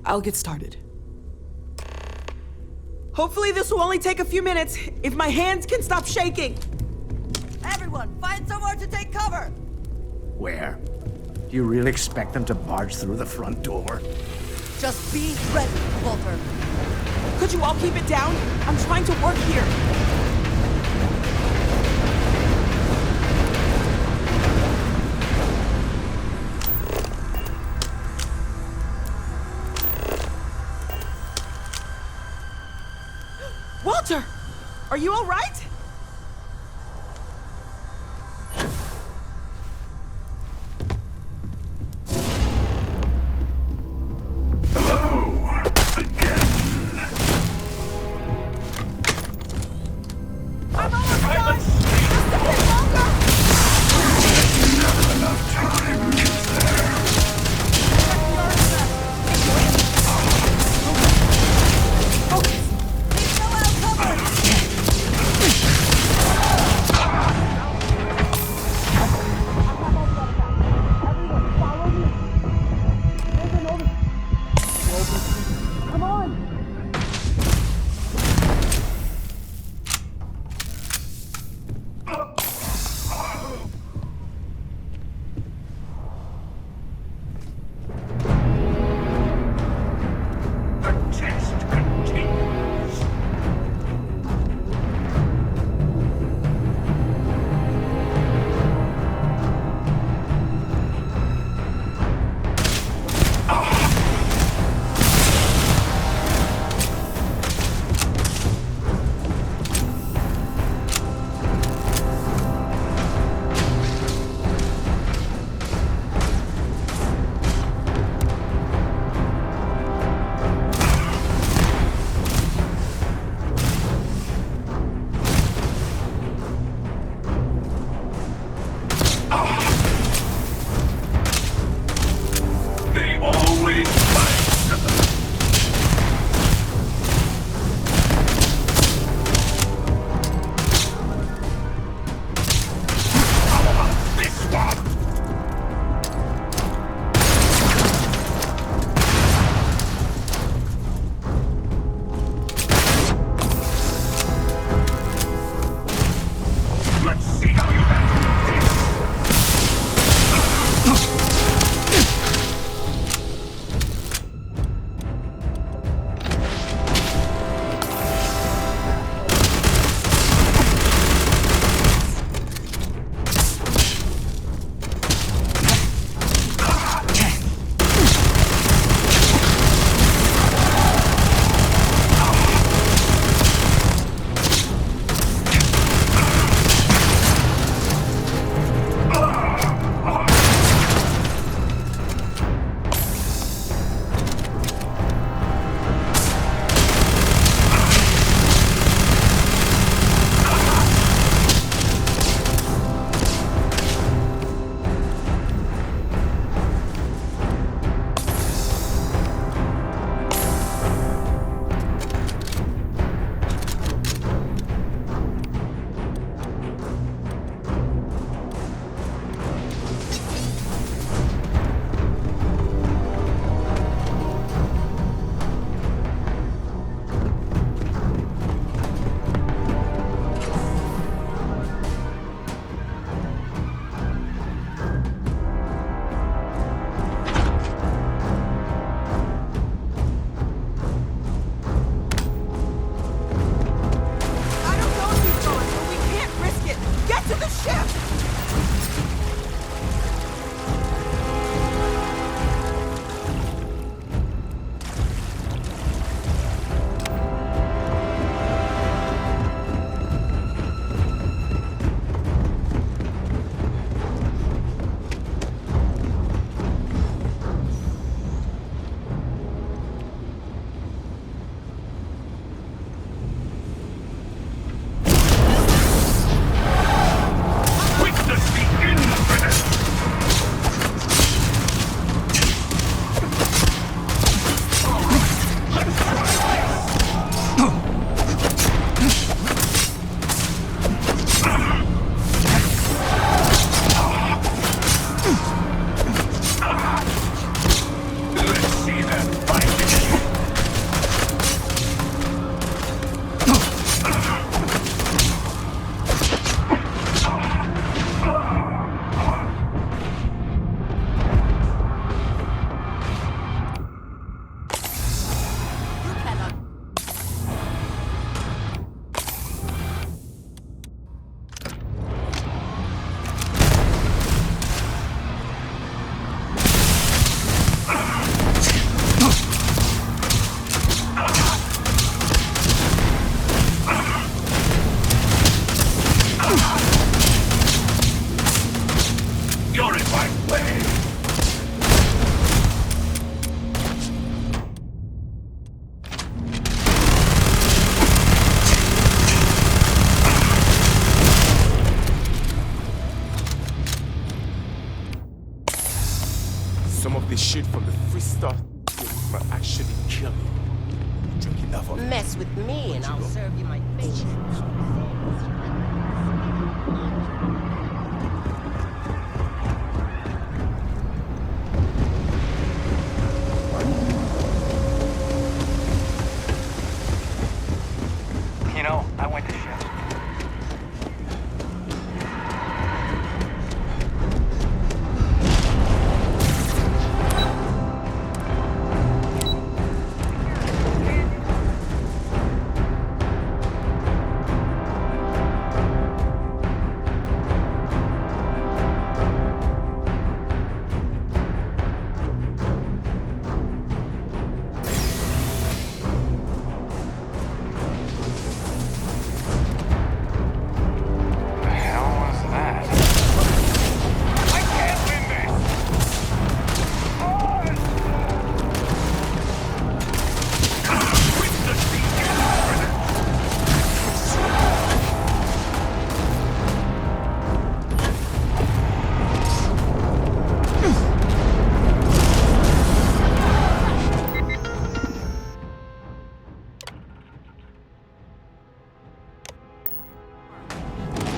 I'll get started. Hopefully this will only take a few minutes, if my hands can stop shaking. Everyone, find somewhere to take cover! Where? Do you really expect them to barge through the front door? Just be ready, Walter. Could you all keep it down? I'm trying to work here. Walter! Are you all right? shit from the free stuff might actually kill you. Drink enough of it. Mess with me and I'll serve you my favorite. You know, I went to shit.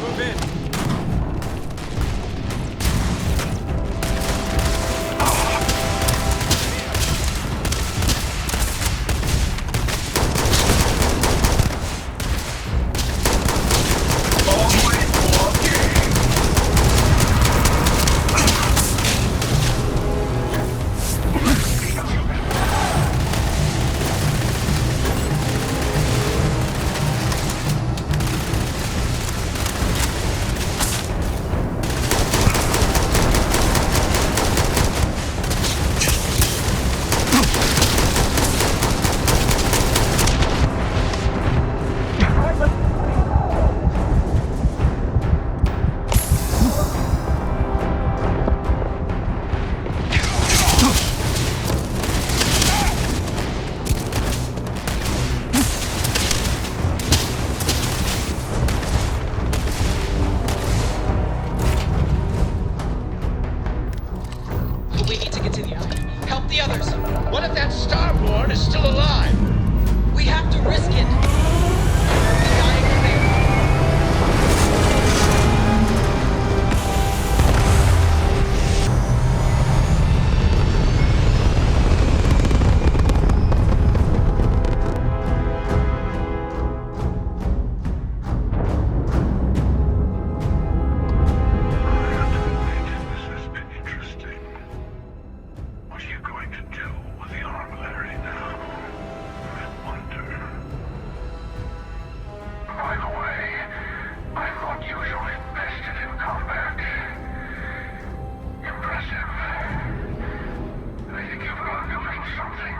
Move in. We need to continue. Help the others. What if that starborn is still alive? We have to risk it. The eye clear. This has been interesting. What are you going to do with the armory now? I wonder. By the way, I'm not usually invested in combat. Impressive. I think you've learned a little something.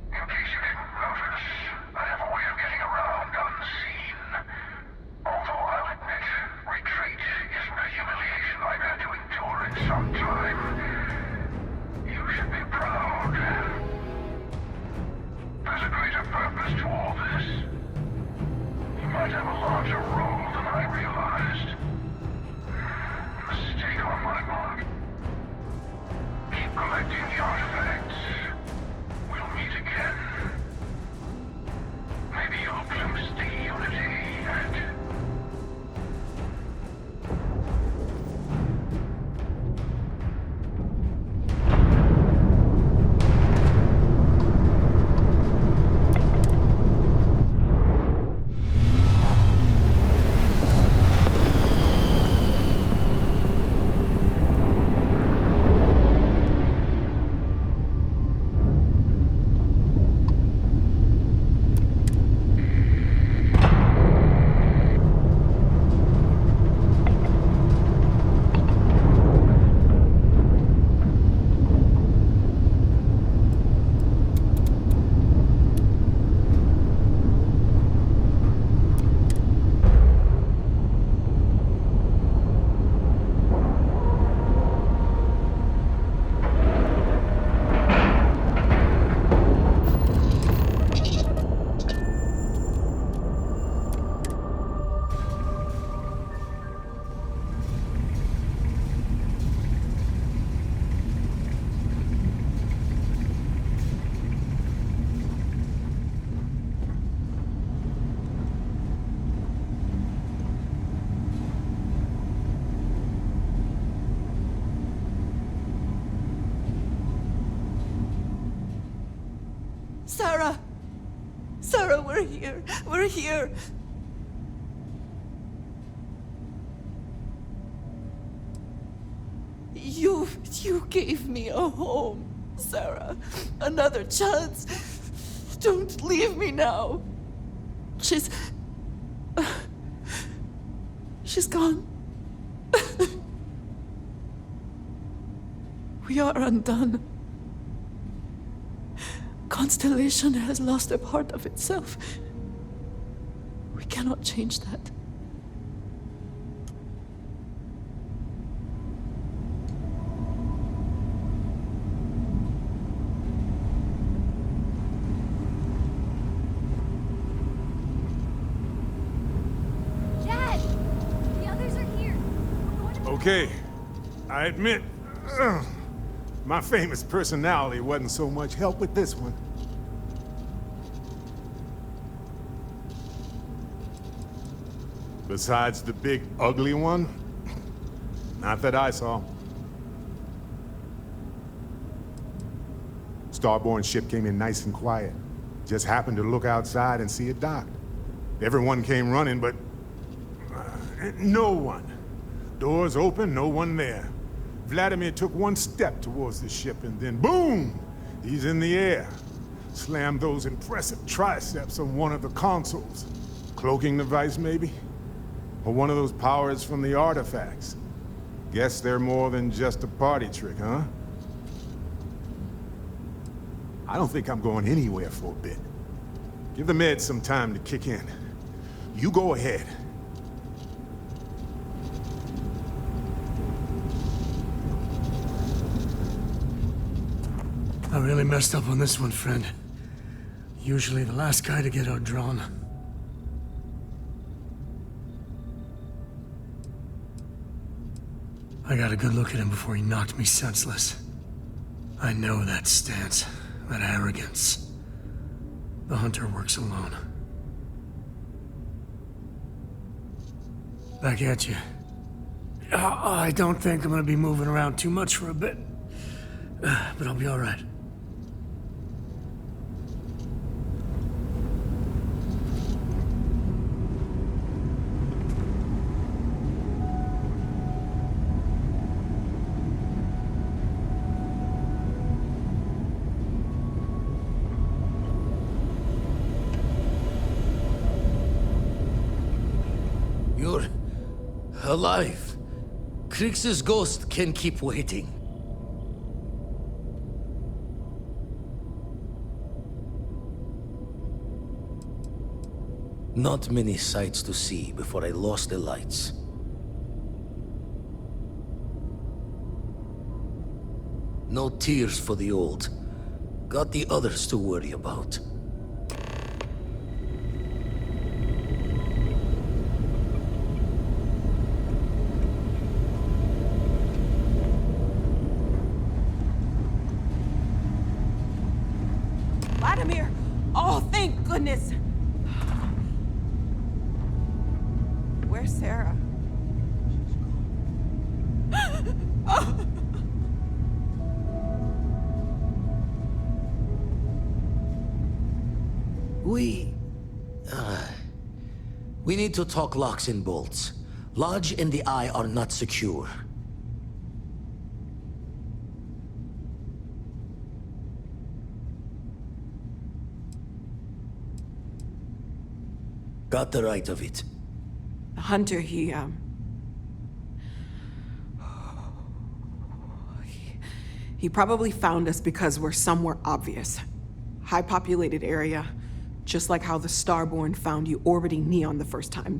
In case you didn't notice, I have a way of getting around unseen. Although I'll admit, retreat isn't a humiliation I've had to endure in some time. You should be proud. There's a greater purpose to all this. You might have a larger role than I realized. Mistake on my part. Keep collecting the artifacts. We'll meet again. Maybe you'll glimpse the unity and... Sarah! Sarah, we're here! We're here! You gave me a home, Sarah. Another chance. Don't leave me now. She's gone. We are undone. Constellation has lost a part of itself. We cannot change that. Dad! The others are here. We're going to... Okay, I admit, my famous personality wasn't so much help with this one. Besides the big, ugly one? Not that I saw. Starborn ship came in nice and quiet. Just happened to look outside and see it docked. Everyone came running, but no one. Doors open, no one there. Vladimir took one step towards the ship and then boom! He's in the air. Slammed those impressive triceps on one of the consoles. Cloaking device, maybe? Or one of those powers from the artifacts. Guess they're more than just a party trick, huh? I don't think I'm going anywhere for a bit. Give the meds some time to kick in. You go ahead. I really messed up on this one, friend. Usually the last guy to get outdrawn. I got a good look at him before he knocked me senseless. I know that stance, that arrogance. The hunter works alone. Back at you. I don't think I'm gonna be moving around too much for a bit. But I'll be all right. You're alive. Krix's ghost can keep waiting. Not many sights to see before I lost the lights. No tears for the old. Got the others to worry about. Vladimir! Oh, thank goodness! Where's Sarah? We need to talk locks and bolts. Lodge and the Eye are not secure. Got the right of it. The hunter, he probably found us because we're somewhere obvious. High-populated area, just like how the Starborn found you orbiting Neon the first time.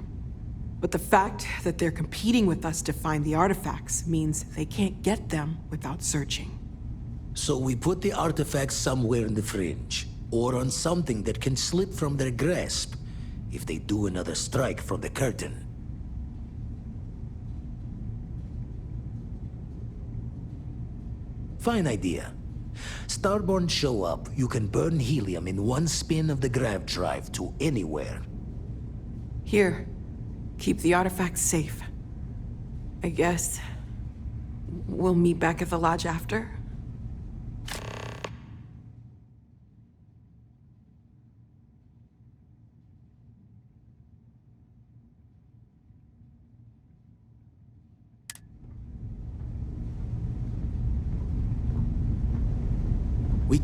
But the fact that they're competing with us to find the artifacts means they can't get them without searching. So we put the artifacts somewhere in the fringe, or on something that can slip from their grasp if they do another strike from the curtain. Fine idea. Starborn show up, you can burn helium in one spin of the grav drive to anywhere. Here, keep the artifacts safe. I guess we'll meet back at the lodge after?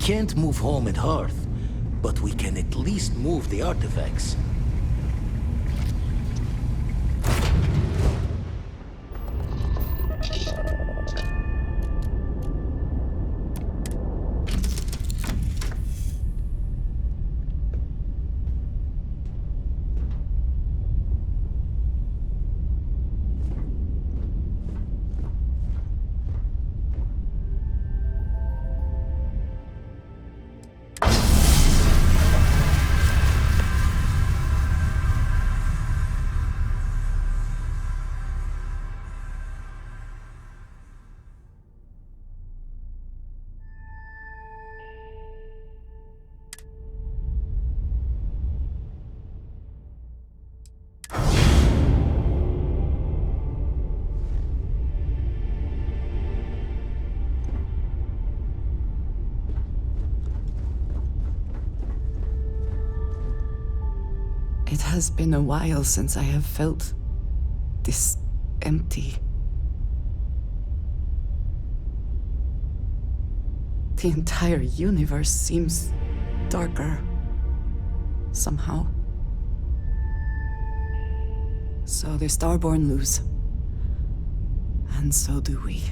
can't move home and hearth, but we can at least move the artifacts. It has been a while since I have felt this empty. The entire universe seems darker somehow. So the Starborn lose. And so do we.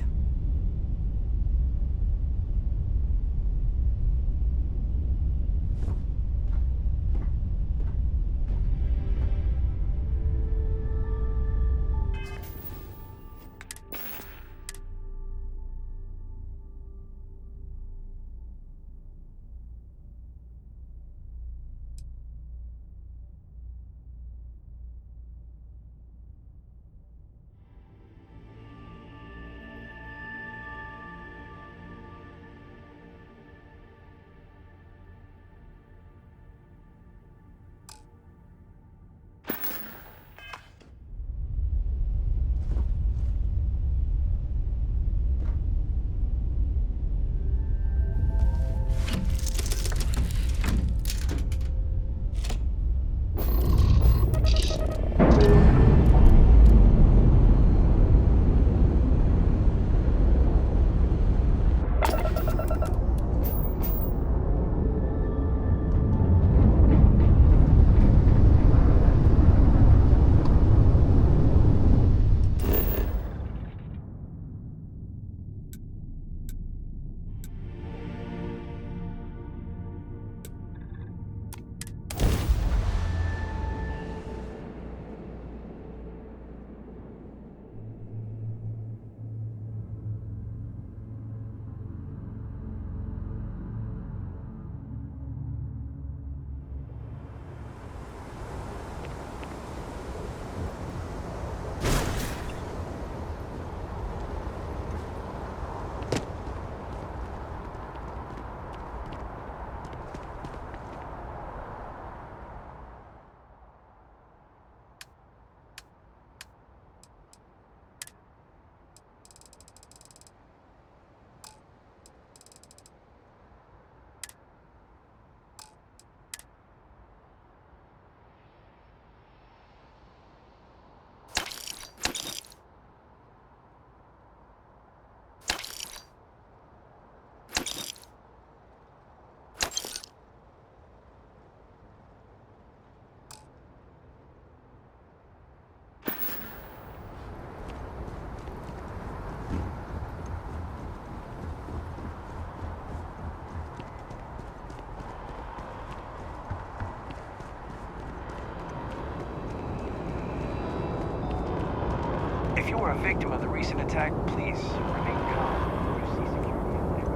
If you were a victim of the recent attack, please remain calm. You see security out there.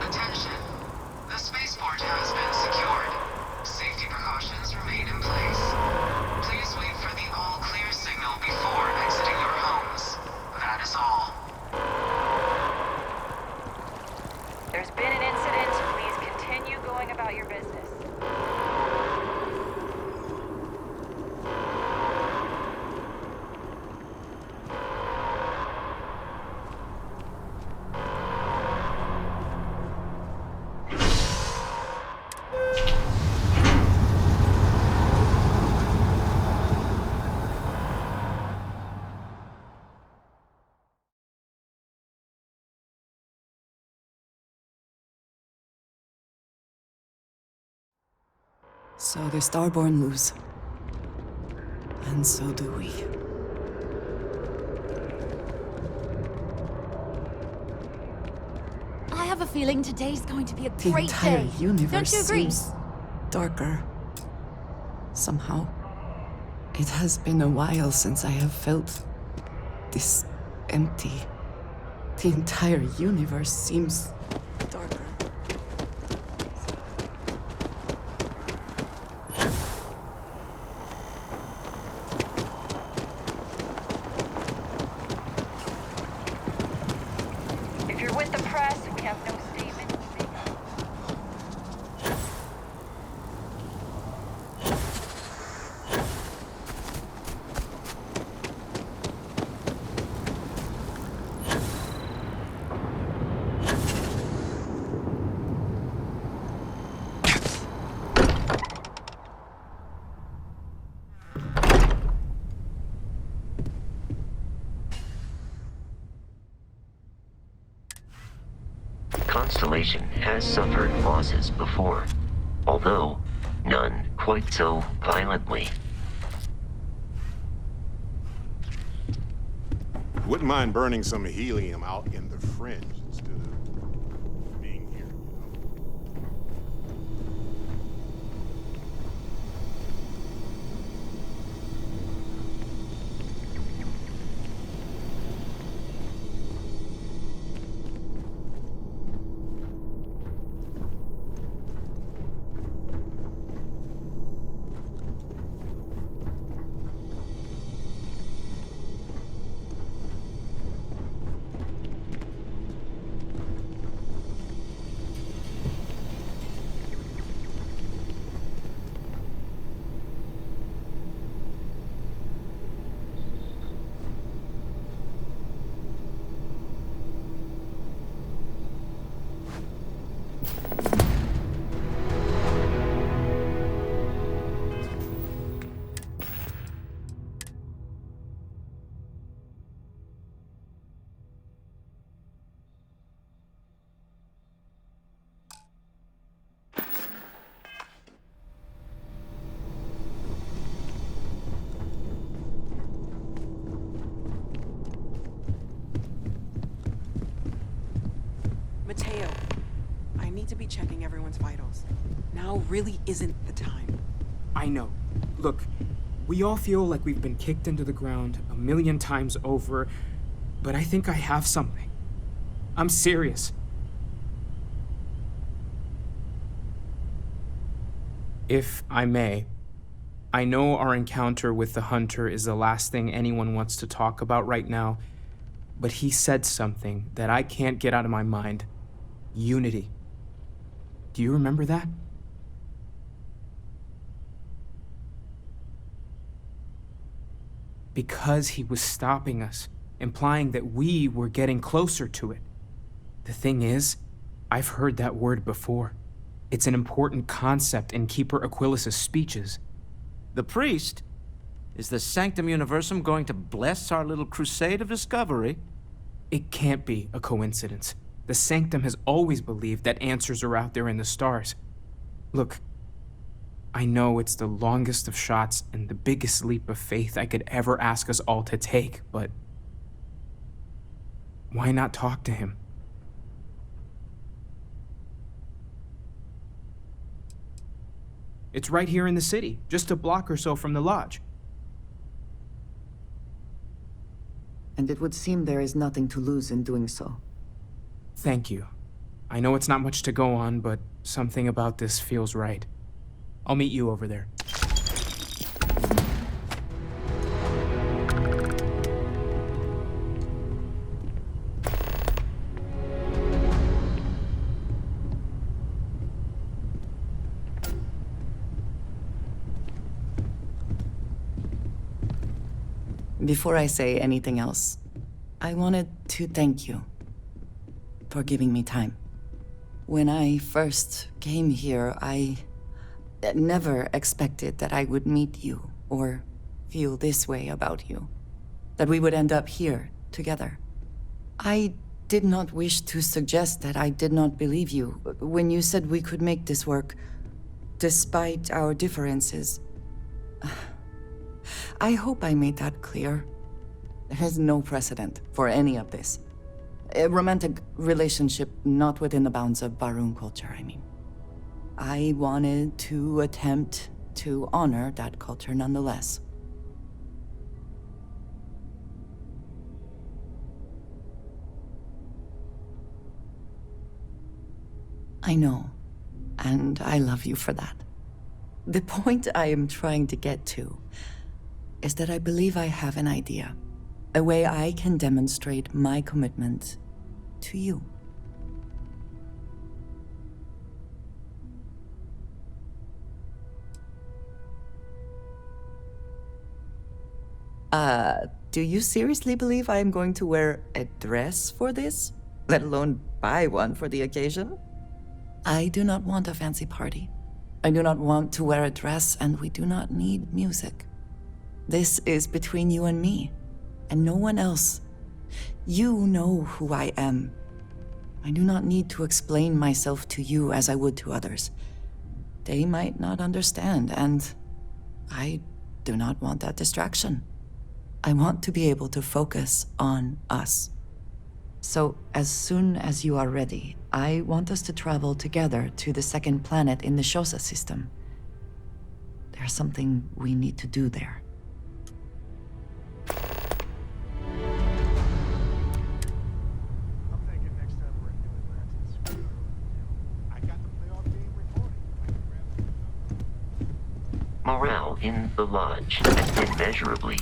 Attention. The spaceport has been secured. Safety precautions remain in place. Please wait for the all-clear signal before exiting your homes. That is all. There's been an incident. Please continue going about your business. So the Starborn lose. And so do we. I have a feeling today's going to be a The great entire day. universe Don't you agree? seems darker. Somehow. It has been a while since I have felt this empty. The entire universe seems darker. If you're with the press, we have no statement to make. Constellation has suffered losses before, although none quite so violently. Wouldn't mind burning some helium out in the fringe instead of being here. Mateo, I need to be checking everyone's vitals. Now really isn't the time. I know. Look, we all feel like we've been kicked into the ground 1,000,000 times over, but I think I have something. I'm serious. If I may, I know our encounter with the Hunter is the last thing anyone wants to talk about right now, but he said something that I can't get out of my mind. Unity. Do you remember that? Because he was stopping us, implying that we were getting closer to it. The thing is, I've heard that word before. It's an important concept in Keeper Aquilas's speeches. The priest? Is the Sanctum Universum going to bless our little crusade of discovery? It can't be a coincidence. The Sanctum has always believed that answers are out there in the stars. Look, I know it's the longest of shots and the biggest leap of faith I could ever ask us all to take, but why not talk to him? It's right here in the city, just a block or so from the lodge. And it would seem there is nothing to lose in doing so. Thank you. I know it's not much to go on, but something about this feels right. I'll meet you over there. Before I say anything else, I wanted to thank you for giving me time. When I first came here, I never expected that I would meet you or feel this way about you, that we would end up here together. I did not wish to suggest that I did not believe you. When you said we could make this work, despite our differences. I hope I made that clear. There is no precedent for any of this. A romantic relationship not within the bounds of Barun culture, I mean. I wanted to attempt to honor that culture nonetheless. I know, and I love you for that. The point I am trying to get to is that I believe I have an idea, a way I can demonstrate my commitment to you. Do you seriously believe I am going to wear a dress for this? Let alone buy one for the occasion? I do not want a fancy party. I do not want to wear a dress, and we do not need music. This is between you and me, and no one else. You know who I am. I do not need to explain myself to you as I would to others. They might not understand, and I do not want that distraction. I want to be able to focus on us. So, as soon as you are ready, I want us to travel together to the second planet in the Shosa system. There's something we need to do there. Morale in the lodge has been measurably.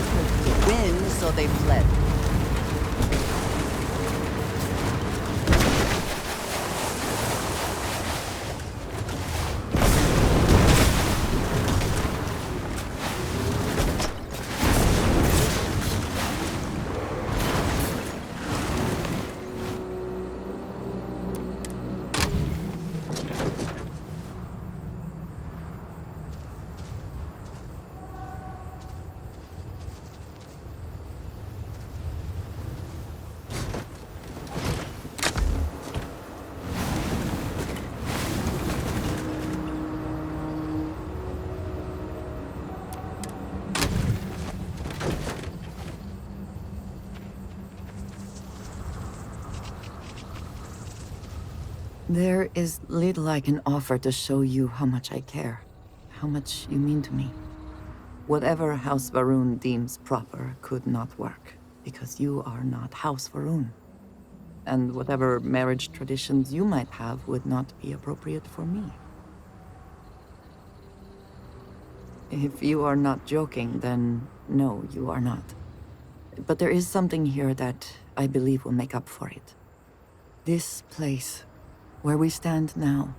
hoped to win, so they fled. There is little I can offer to show you how much I care, how much you mean to me. Whatever House Varun deems proper could not work, because you are not House Varun. And whatever marriage traditions you might have would not be appropriate for me. If you are not joking, then no, you are not. But there is something here that I believe will make up for it. This place, where we stand now,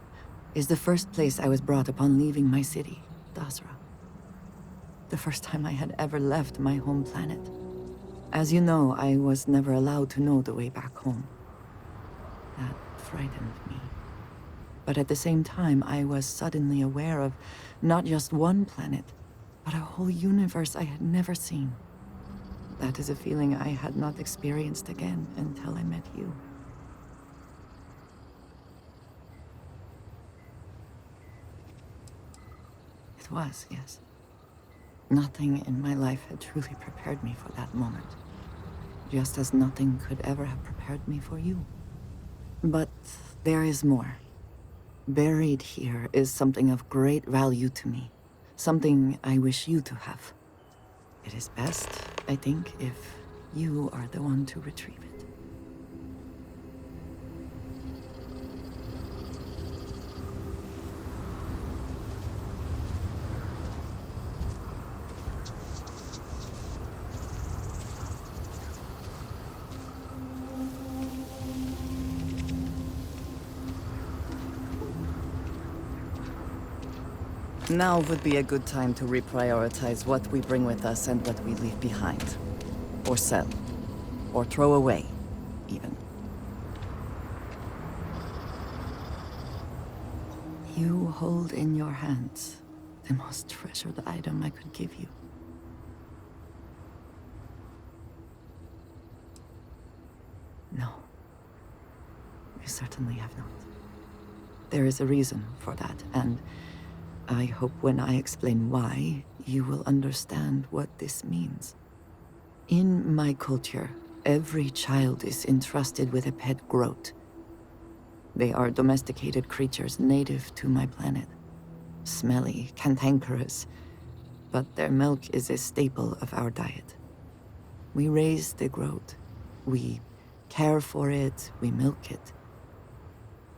is the first place I was brought upon leaving my city, Dasra. The first time I had ever left my home planet. As you know, I was never allowed to know the way back home. That frightened me. But at the same time, I was suddenly aware of not just one planet, but a whole universe I had never seen. That is a feeling I had not experienced again until I met you. It was, yes. Nothing in my life had truly prepared me for that moment. Just as nothing could ever have prepared me for you. But there is more. Buried here is something of great value to me. Something I wish you to have. It is best, I think, if you are the one to retrieve it. Now would be a good time to reprioritize what we bring with us and what we leave behind. Or sell. Or throw away, even. You hold in your hands the most treasured item I could give you. No. You certainly have not. There is a reason for that, and I hope when I explain why, you will understand what this means. In my culture, every child is entrusted with a pet groat. They are domesticated creatures native to my planet. Smelly, cantankerous, but their milk is a staple of our diet. We raise the groat. We care for it, we milk it.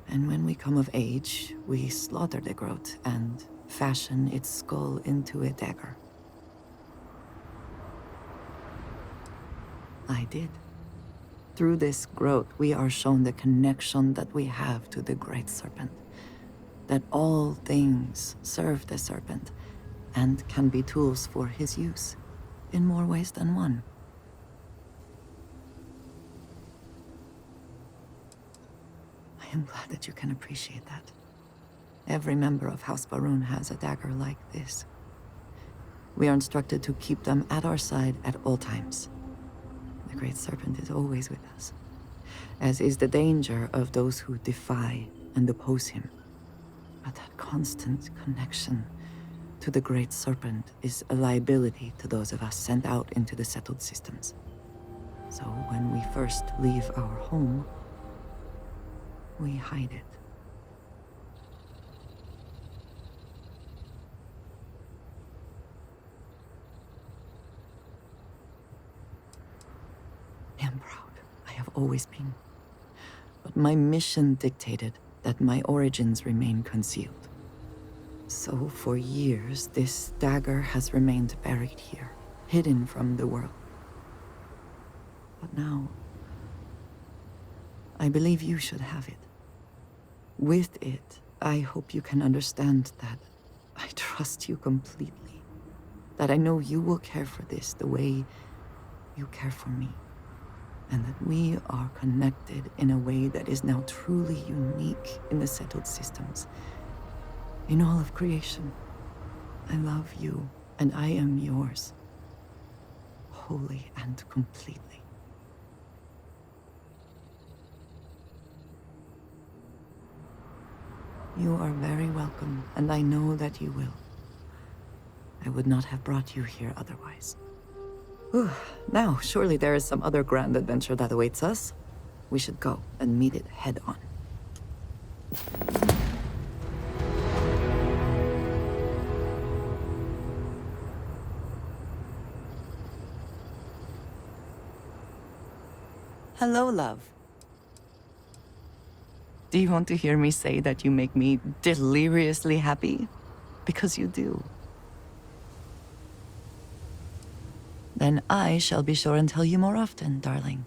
And when we come of age, we slaughter the groat and fashion its skull into a dagger. I did. Through this groat, we are shown the connection that we have to the Great Serpent. That all things serve the Serpent, and can be tools for his use, in more ways than one. I am glad that you can appreciate that. Every member of House Varun has a dagger like this. We are instructed to keep them at our side at all times. The Great Serpent is always with us, as is the danger of those who defy and oppose him. But that constant connection to the Great Serpent is a liability to those of us sent out into the settled systems. So when we first leave our home, we hide it. I am proud. I have always been. But my mission dictated that my origins remain concealed. So for years, this dagger has remained buried here, hidden from the world. But now, I believe you should have it. With it, I hope you can understand that I trust you completely. That I know you will care for this the way you care for me. And that we are connected in a way that is now truly unique in the settled systems. In all of creation. I love you, and I am yours. Wholly and completely. You are very welcome, and I know that you will. I would not have brought you here otherwise. Whew. Now, surely there is some other grand adventure that awaits us. We should go and meet it head on. Hello, love. Do you want to hear me say that you make me deliriously happy? Because you do. Then I shall be sure and tell you more often, darling.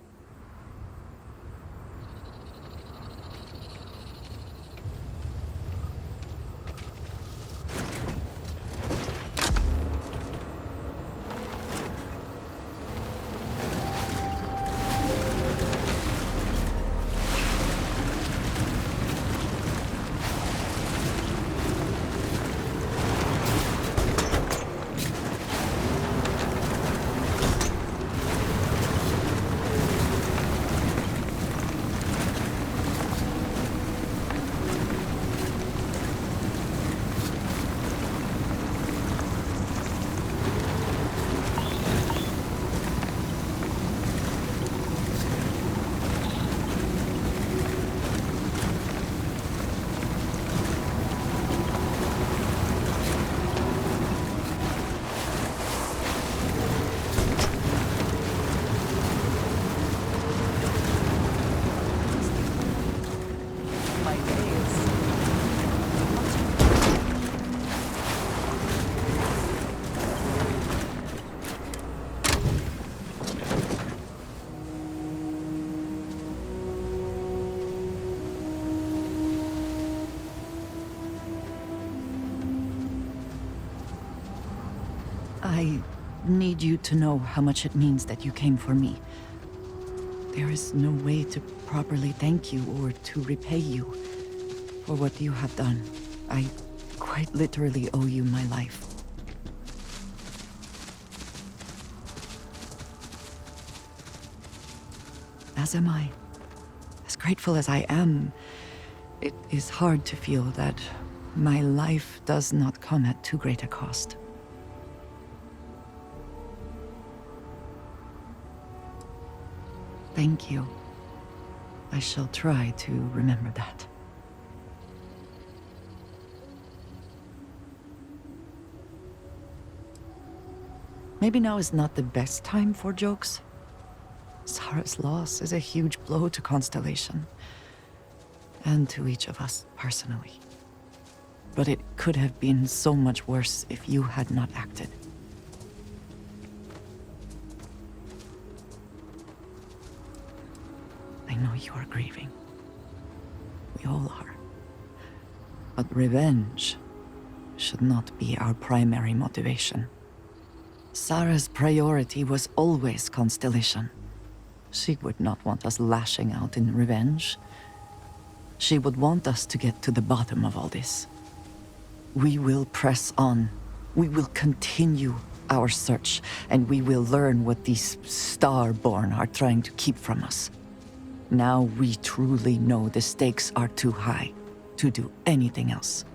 I need you to know how much it means that you came for me. There is no way to properly thank you or to repay you for what you have done. I quite literally owe you my life. As am I. As grateful as I am, it is hard to feel that my life does not come at too great a cost. Thank you. I shall try to remember that. Maybe now is not the best time for jokes. Sarah's loss is a huge blow to Constellation. And to each of us personally. But it could have been so much worse if you had not acted. I know you are grieving. We all are. But revenge should not be our primary motivation. Sarah's priority was always Constellation. She would not want us lashing out in revenge. She would want us to get to the bottom of all this. We will press on. We will continue our search, and we will learn what these Starborn are trying to keep from us. Now we truly know the stakes are too high to do anything else.